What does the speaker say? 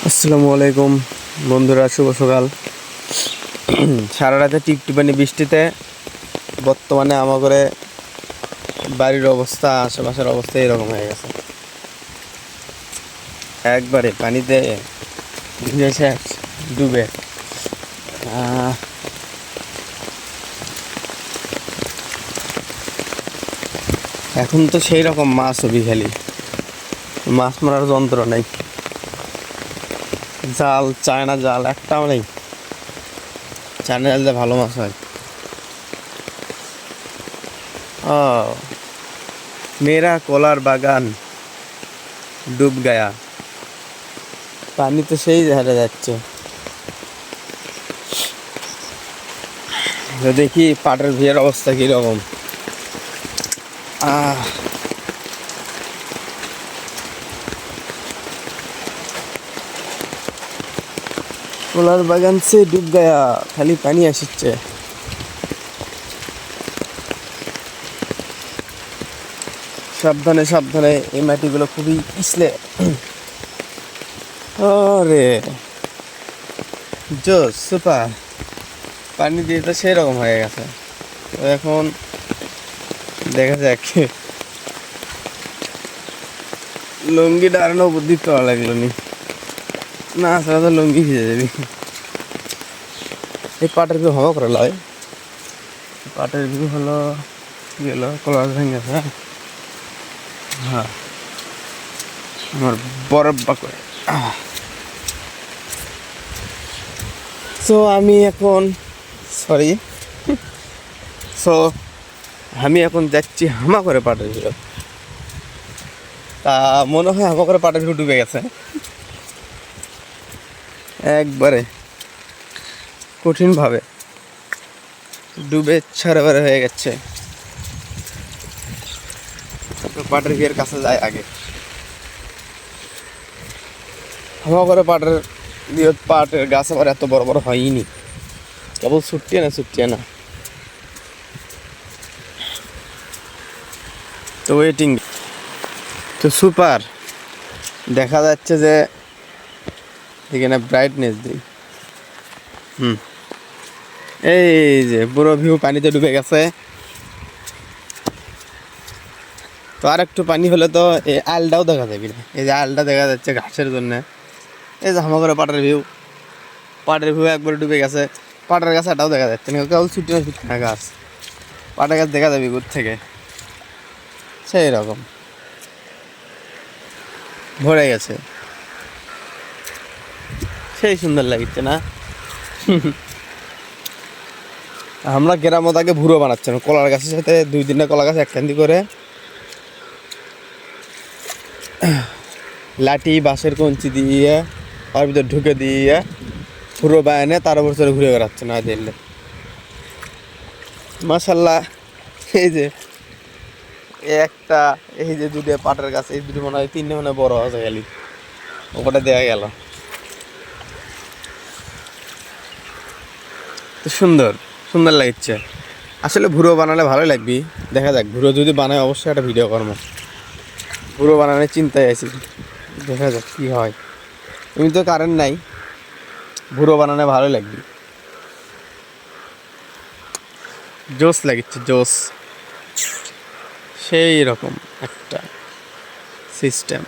আসসালামু আলাইকুম বন্ধুরা, শুভ সকাল। সারা রাতে টিপটিপানি বৃষ্টিতে বর্তমানে আমাদের বাড়ির অবস্থা, আশেপাশের অবস্থা এরকম হয়ে গেছে। একবারে পানিতে ভিজে শেষ, ডুবে। এখন তো সেই রকম মাছ হবি, খালি মাছ মারার যন্ত্র নেই, জাল, চায়না জাল একটাও নেই। চায়না জাল দিয়ে ভালো মাছ হয়। ও, মেরা কলার বাগান ডুব গায়া, পানি তো সেই হারে যাচ্ছে। দেখি পাটের বিয়ের অবস্থা কিরকম। কলার বাগান সে ডুব গায়া, খালি পানি আসছে। সাবধানে সাবধানে, এই মাটিগুলো খুবই পিছলে। আরে জোস, সুপার। পানি দিয়ে তো সেই রকম হয়ে গেছে। তো এখন দেখা যাক, লুঙ্গিটা আর বুদ্ধি করা লাগলো নি, না আসলে তো লুঙ্গি ভিজে যাবি। এই পাটের ভিউ হওয়া করে লয়, পাটের ভিউ হলো কি হলো, কলার ভেঙে গেছে। হ্যাঁ, আমার বরফ বাকরে। সো আমি এখন যাচ্ছি হামা করে পাটের ভিউ। তা মনে হয় হামা করে পাটের ভিউ ডুবে গেছে একবারে, কঠিনভাবে ডুবে ছাড়াবারে হয়ে গেছে। পাটের ভিউয়ের কাছে যায় আগে। হামা করে পাটের গাছ আবার এত বড় বড় হয়নি, কেবল ছুট্টিয়ে না। তো ওয়েটিং তো সুপার দেখা যাচ্ছে যে এখানে ব্রাইটনেস দিই। এই যে পুরো ভিউ পানিতে ডুবে গেছে। তো আর একটু পানি হলে তো এই আলটাও দেখা যাবে না। এই যে আলটা দেখা যাচ্ছে ঘাসের জন্য। এই যে হামা করে পাটের ভিউ একবারে ডুবে গেছে। পাটের গাছ এটাও দেখা যাচ্ছে না, কেবল ছুটি না গাছ। পাটের গাছ দেখা যাবে দূর থেকে, সেই রকম ভরে গেছে। সেই সুন্দর লাগছে না? আমরা গ্রামও তাকে ভুরো বানাচ্ছে না, কলার গাছের সাথে 2-3টা কলা গাছ একখান্দি করে লাঠি বাঁশের কঞ্চি দিয়ে ওর ভিতর ঢুকে দিয়ে ভুরো বানানে তার উপর চলে ঘুরে বেড়াচ্ছে না দেখলে। মাশাল্লাহ, এই যে একটা, এই যে দুটো পাটের গাছ, এই দুটো মনে হয় 3টে মনে হয় বড় আছে, খালি ওটা দেওয়া গেল। সুন্দর সুন্দর লাগছে আসলে। ভুরো বানালে ভালো লাগবি, দেখা যাক। ভুরো যদি বানায় অবশ্যই একটা ভিডিও করবো। ভুরো বানানোর চিন্তায় আছি, দেখা যাক কি হয়। তুমি তো কারেন্ট নাই, ভুরো বানানো ভালো লাগবে। জোস লাগছে, জোস, সেই রকম একটা সিস্টেম।